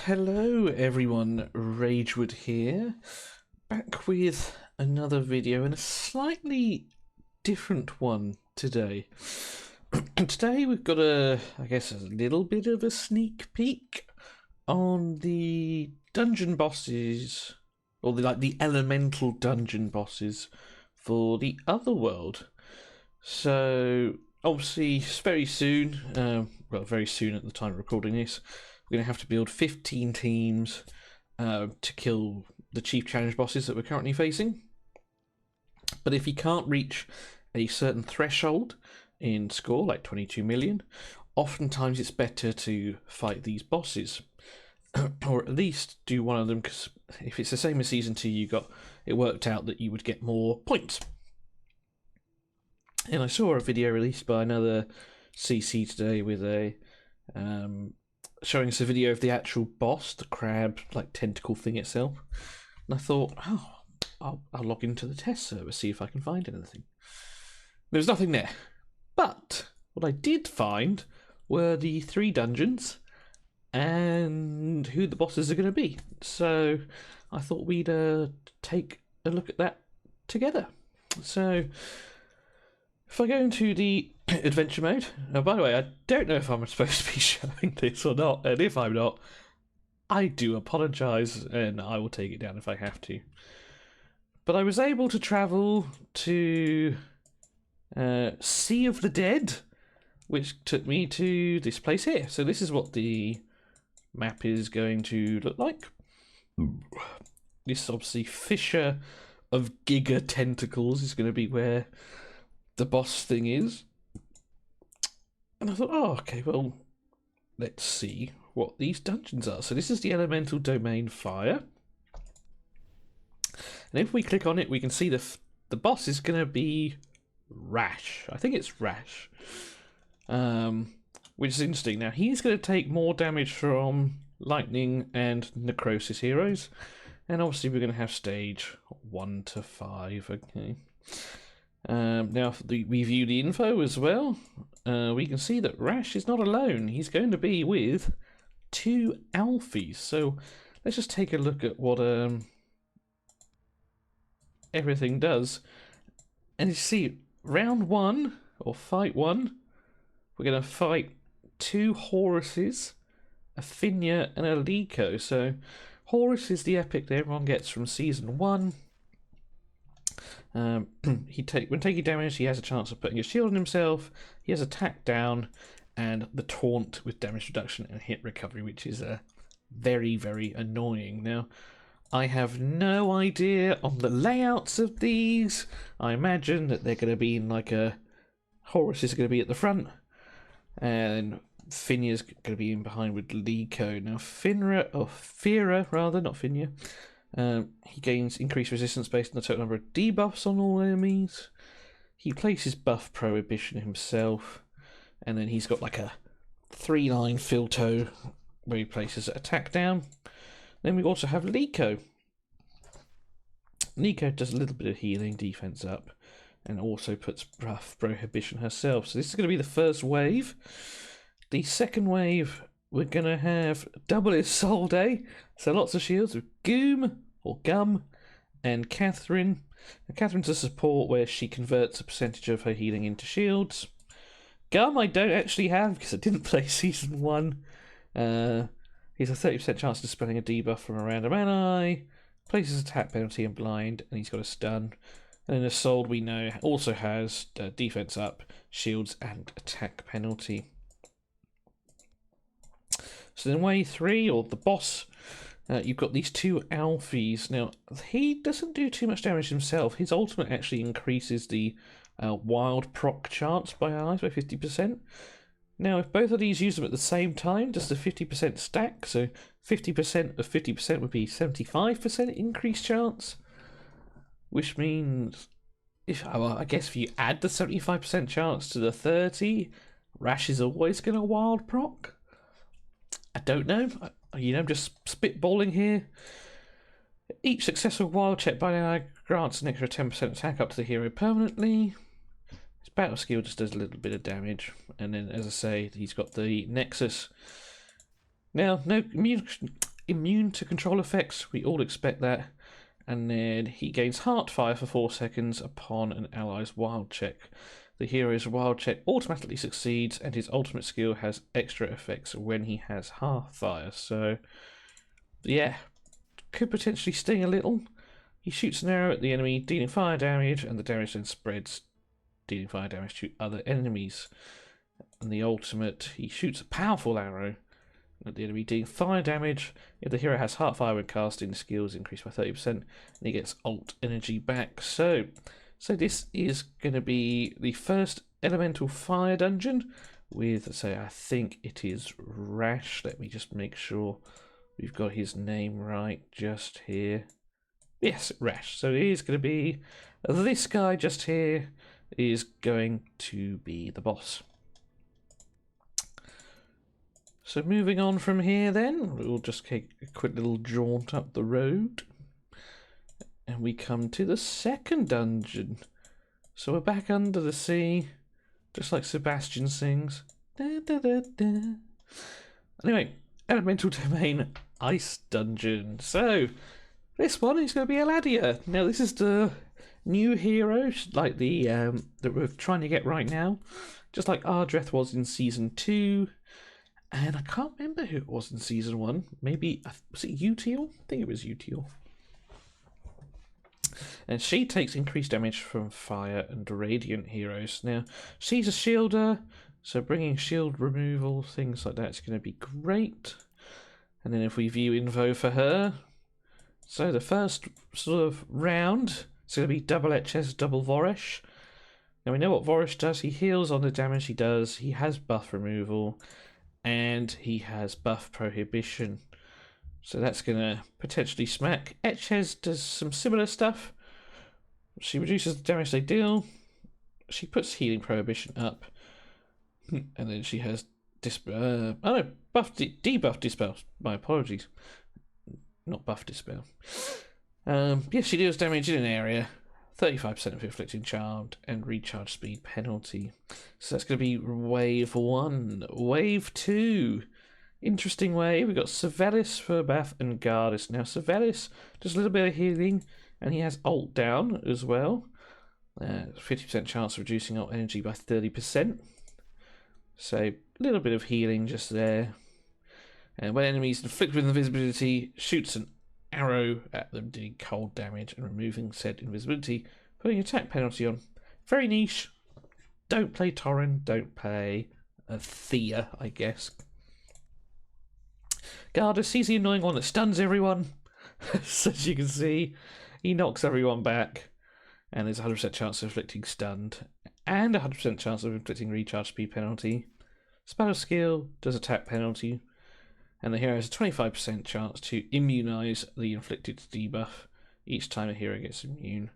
Hello everyone, Ragewood here, back with another video and a slightly different one today. Today we've got a little bit of a sneak peek on the dungeon bosses, or the elemental dungeon bosses for the Otherworld. So obviously very soon, very soon at the time of recording this, we're going to have to build 15 teams to kill the chief challenge bosses that we're currently facing. But if you can't reach a certain threshold in score, like 22 million, oftentimes it's better to fight these bosses. Or at least do one of them, because if it's the same as Season 2, it worked out that you would get more points. And I saw a video released by another CC today with a showing us a video of the actual boss, the crab tentacle thing itself. And I thought, I'll log into the test server, see if I can find anything. There was nothing there. But what I did find were the 3 dungeons and who the bosses are going to be. So I thought we'd take a look at that together. So if I go into the adventure mode, now by the way, I don't know if I'm supposed to be showing this or not, and if I'm not, I do apologise, and I will take it down if I have to. But I was able to travel to Sea of the Dead, which took me to this place here. So this is what the map is going to look like. This obviously Fissure of Giga Tentacles is going to be where the boss thing is. And I thought, okay, well, let's see what these dungeons are. So this is the elemental domain fire. And if we click on it, we can see the boss is going to be Rash. I think it's Rash. Which is interesting. Now, he's going to take more damage from lightning and necrosis heroes. And obviously we're going to have stage 1 to 5, okay. Now, if we view the info as well, we can see that Rash is not alone. He's going to be with 2 alphies. So let's just take a look at what everything does. And you see, round 1, or fight 1, we're going to fight 2 Horuses, a Finya, and a Liko. So Horus is the epic that everyone gets from Season 1. When taking damage, he has a chance of putting a shield on himself. He has attack down and the taunt with damage reduction and hit recovery, which is very, very annoying. Now, I have no idea on the layouts of these. I imagine that they're going to be in Horus is going to be at the front, and Finya's going to be in behind with Liko. Now, Fira, not Finya. He gains increased resistance based on the total number of debuffs on all enemies. He places buff prohibition himself, and then he's got a 3-line filto where he places attack down. Then we also have Liko. Liko does a little bit of healing, defense up, and also puts buff prohibition herself. So this is going to be the first wave. The second wave, we're going to have double Isolde, so lots of shields with Goom, or Gum, and Catherine. Now, Catherine's a support where she converts a percentage of her healing into shields. Gum I don't actually have because I didn't play Season 1. He has a 30% chance of dispelling a debuff from a random ally, places attack penalty and blind, and he's got a stun. And then Isolde we know also has defense up, shields, and attack penalty. So then wave 3, or the boss, you've got these 2 alphies. Now, he doesn't do too much damage himself. His ultimate actually increases the wild proc chance by allies by 50%. Now, if both of these use them at the same time, does the 50% stack? So 50% of 50% would be 75% increased chance, which means, I guess if you add the 75% chance to the 30, Rash is always going to wild proc. I don't know, just spitballing here. Each successful wild check by an ally grants an extra 10% attack up to the hero permanently. His battle skill just does a little bit of damage. And then, as I say, he's got the Nexus. Now, no immune to control effects. We all expect that. And then he gains Heartfire for 4 seconds upon an ally's wild check. The hero's wild check automatically succeeds, and his ultimate skill has extra effects when he has Heartfire. So, yeah, could potentially sting a little. He shoots an arrow at the enemy, dealing fire damage, and the damage then spreads, dealing fire damage to other enemies. And the ultimate, he shoots a powerful arrow at the enemy, dealing fire damage. If the hero has Heartfire when casting, the skills increase by 30%, and he gets ult energy back. So this is going to be the first elemental fire dungeon with, I think it is Rash. Let me just make sure we've got his name right just here. Yes, Rash. So it is going to be this guy just here is going to be the boss. So moving on from here then, we'll just take a quick little jaunt up the road. And we come to the second dungeon. So we're back under the sea, just like Sebastian sings. Da, da, da, da. Anyway, Elemental Domain Ice Dungeon. So, this one is going to be Eladia. Now this is the new hero, like the that we're trying to get right now. Just like Ardreth was in Season 2. And I can't remember who it was in Season 1. Maybe, was it Util? I think it was Util. And she takes increased damage from fire and radiant heroes. Now, she's a shielder, so bringing shield removal, things like that is going to be great. And then if we view info for her, so the first sort of round is going to be double HS, double Vorish. Now we know what Vorish does. He heals on the damage he does. He has buff removal, and he has buff prohibition. So that's going to potentially smack. Etchez does some similar stuff. She reduces the damage they deal. She puts healing prohibition up. And then she has debuff dispel. My apologies. Not buff dispel. Yes, she deals damage in an area. 35% of inflicting charmed and recharge speed penalty. So that's going to be wave 1. Wave 2. Interesting way. We've got Cervelis, Furbath, and Gardus. Now, Cervelis does a little bit of healing, and he has ult down as well. 50% chance of reducing ult energy by 30%. So, a little bit of healing just there. And when enemies inflicted with invisibility, shoots an arrow at them, dealing cold damage and removing said invisibility, putting attack penalty on. Very niche. Don't play Torren, don't play Thea, I guess. Gardus, he's the annoying one that stuns everyone. So as you can see, he knocks everyone back. And there's a 100% chance of inflicting stunned. And a 100% chance of inflicting recharge speed penalty. Spell of skill does attack penalty. And the hero has a 25% chance to immunize the inflicted debuff. Each time a hero gets immune,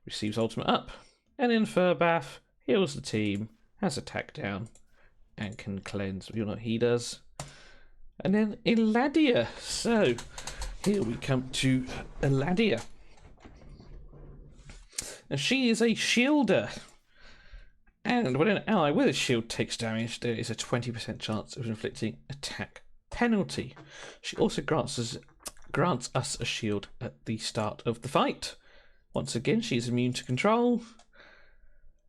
receives ultimate up. And in Furbath, heals the team, has attack down, and can cleanse. You know what he does. And then Eladia. So, here we come to Eladia. Now, she is a shielder. And when an ally with a shield takes damage, there is a 20% chance of inflicting attack penalty. She also grants us a shield at the start of the fight. Once again, she is immune to control.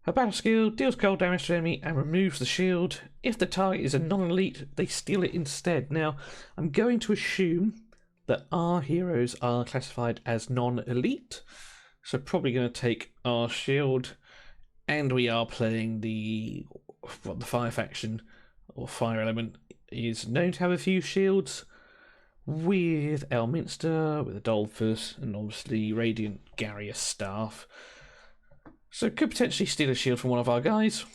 Her battle skill deals cold damage to enemy and removes the shield. If the target is a non-elite, they steal it instead. Now, I'm going to assume that our heroes are classified as non-elite, so probably going to take our shield, and we are playing the fire faction or fire element is known to have a few shields, with Elminster, with Adolphus, and obviously Radiant Garrius Staff. So could potentially steal a shield from one of our guys.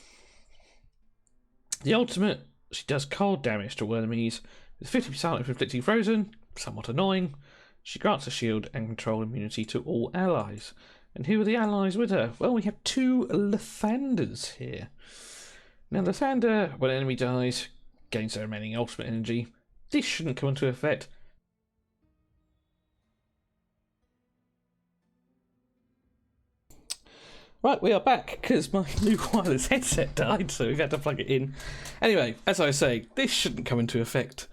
The ultimate, she does cold damage to all enemies, with 50% of inflicting frozen, somewhat annoying. She grants a shield and control immunity to all allies. And who are the allies with her? Well, we have 2 Lathanders here. Now, Lathander, when an enemy dies, gains their remaining ultimate energy. This shouldn't come into effect. Right, we are back, because my new wireless headset died, so we've had to plug it in. Anyway, as I say, this shouldn't come into effect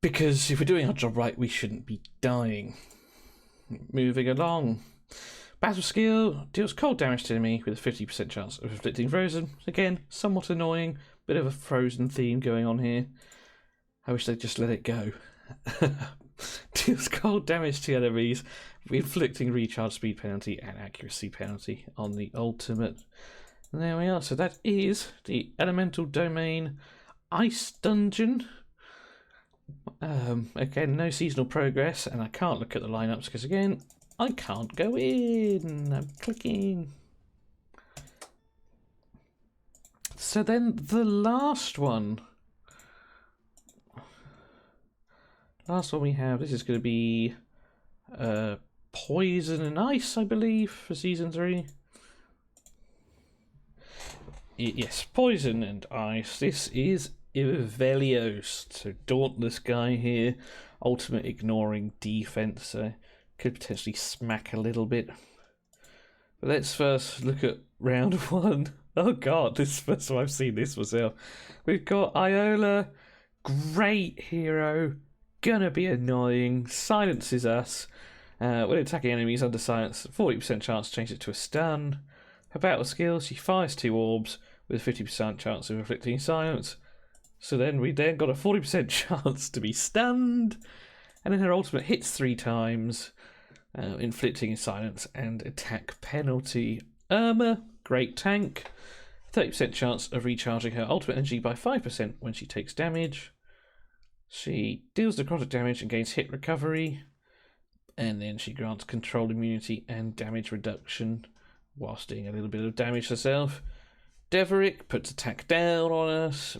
Because if we're doing our job right, we shouldn't be dying. Moving along. Battle skill deals cold damage to enemy with a 50% chance of inflicting frozen. Again, somewhat annoying. Bit of a frozen theme going on here. I wish they'd just let it go. Deals cold damage to enemies, inflicting recharge speed penalty and accuracy penalty on the ultimate. And there we are. So that is the Elemental Domain Ice Dungeon. Again, no seasonal progress, and I can't look at the lineups because, again, I can't go in. I'm clicking. So then the last one. Last one we have, this is going to be Poison and Ice, I believe, for Season 3. Yes, Poison and Ice. This is Ivelios, so Dauntless guy here. Ultimate ignoring defense, so could potentially smack a little bit. But let's first look at round 1. Oh god, this is the first time I've seen this myself. We've got Iola, great hero, gonna be annoying, silences us. When attacking enemies under silence, 40% chance to change it to a stun. Her battle skill, she fires 2 orbs with a 50% chance of inflicting silence. So then we got a 40% chance to be stunned. And then her ultimate hits 3 times, inflicting silence and attack penalty. Irma, great tank. 30% chance of recharging her ultimate energy by 5% when she takes damage. She deals necrotic damage and gains hit recovery. And then she grants control immunity and damage reduction whilst doing a little bit of damage herself. Deverick puts attack down on us.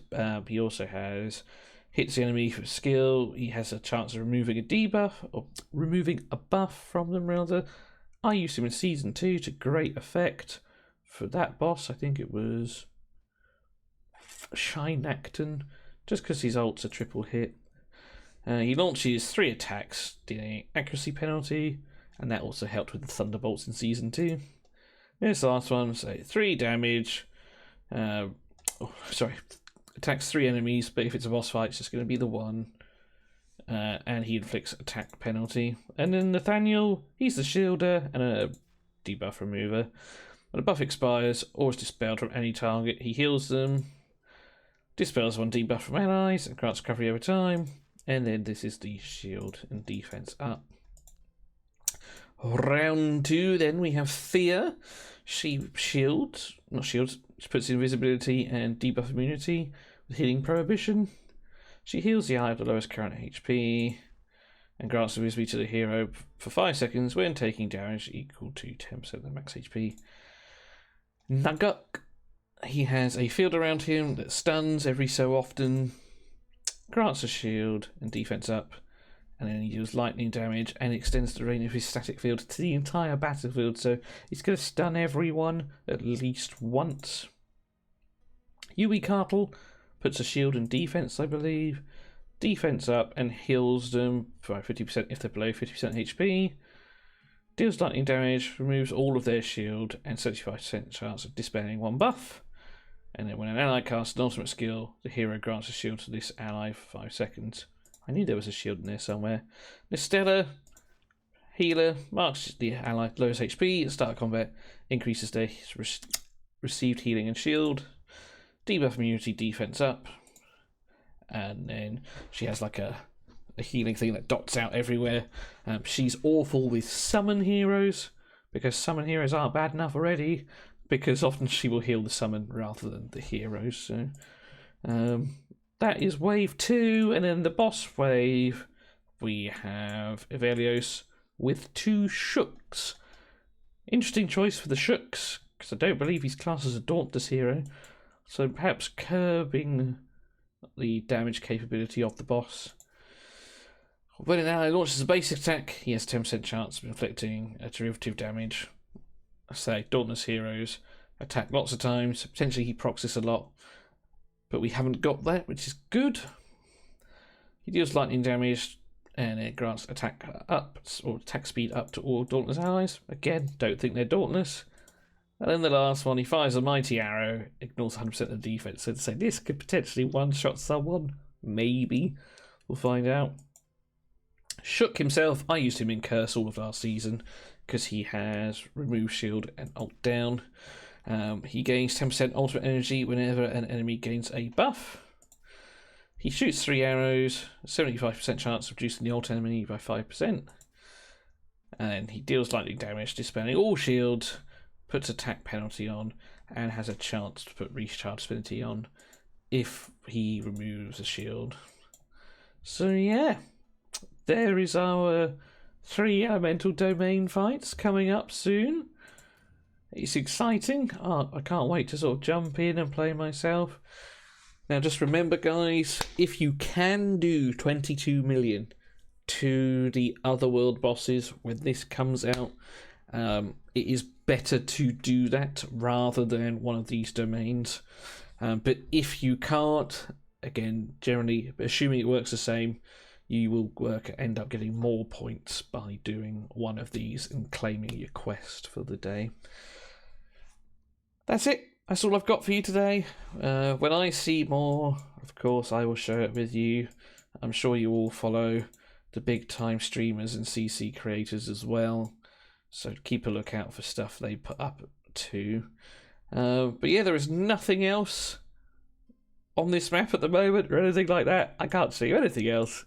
He also has hits the enemy for skill. He has a chance of removing a debuff, or removing a buff from them rather. I used him in Season 2 to great effect. For that boss, I think it was Shinacton, just because his ult's a triple hit. He launches 3 attacks, dealing accuracy penalty, and that also helped with the Thunderbolts in Season 2. This last one, so 3 damage. Attacks 3 enemies, but if it's a boss fight, it's just going to be the 1. And he inflicts attack penalty. And then Nathaniel, he's the shielder and a debuff remover. When a buff expires or is dispelled from any target, he heals them, dispels 1 debuff from allies, and grants recovery over time. And then this is the shield and defense up. Round 2, then we have Thea. She she puts invisibility and debuff immunity with healing prohibition. She heals the ally of the lowest current HP and grants invisibility to the hero for 5 seconds when taking damage equal to 10% of the max HP. Naguk, he has a field around him that stuns every so often, grants a shield and defense up, and then he deals lightning damage and extends the range of his static field to the entire battlefield, so he's going to stun everyone at least once. Yui Cartle puts a shield and defense, I believe, defense up and heals them by 50% if they're below 50% HP. Deals lightning damage, removes all of their shield, and 75% chance of dispelling 1 buff. And then when an ally casts an ultimate skill, the hero grants a shield to this ally for 5 seconds. I knew there was a shield in there somewhere. Nestella, healer, marks the ally lowest HP at start of combat, increases their received healing and shield, debuff immunity, defense up, and then she has like a healing thing that dots out everywhere. She's awful with summon heroes, because summon heroes aren't bad enough already, because often she will heal the summon rather than the heroes. So that is wave 2, and then the boss wave we have Ivelios with 2 Shooks. Interesting choice for the Shooks, because I don't believe he's classed as a Dauntless hero, so perhaps curbing the damage capability of the boss. When an ally launches a basic attack, he has 10% chance of inflicting a derivative damage. I say, Dauntless heroes attack lots of times, potentially he procs this a lot, but we haven't got that, which is good. He deals lightning damage, and it grants attack up, or attack speed up to all Dauntless allies. Again, don't think they're Dauntless. And then the last one, he fires a mighty arrow, ignores 100% of the defense. So to say, this could potentially one-shot someone, maybe. We'll find out. Shook himself. I used him in Curse all of last season because he has Remove Shield and Alt Down. He gains 10% ultimate energy whenever an enemy gains a buff. He shoots 3 arrows, 75% chance of reducing the ult enemy by 5%. And he deals lightning damage, dispelling all shields, puts attack penalty on, and has a chance to put recharge affinity on if he removes a shield. So yeah, there is our 3 elemental domain fights coming up soon. It's exciting. I can't wait to sort of jump in and play myself. Now just remember, guys, if you can do 22 million to the Otherworld bosses when this comes out, it is better to do that rather than one of these domains. But if you can't, again, generally, assuming it works the same, you will end up getting more points by doing one of these and claiming your quest for the day. That's it. That's all I've got for you today. When I see more, of course, I will share it with you. I'm sure you all follow the big time streamers and CC creators as well, so keep a lookout for stuff they put up too. But yeah, there is nothing else on this map at the moment or anything like that. I can't see anything else,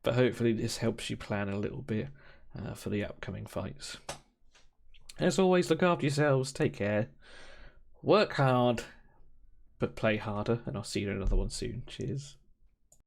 but hopefully this helps you plan a little bit for the upcoming fights. As always, look after yourselves, take care, work hard, but play harder, and I'll see you in another one soon. Cheers.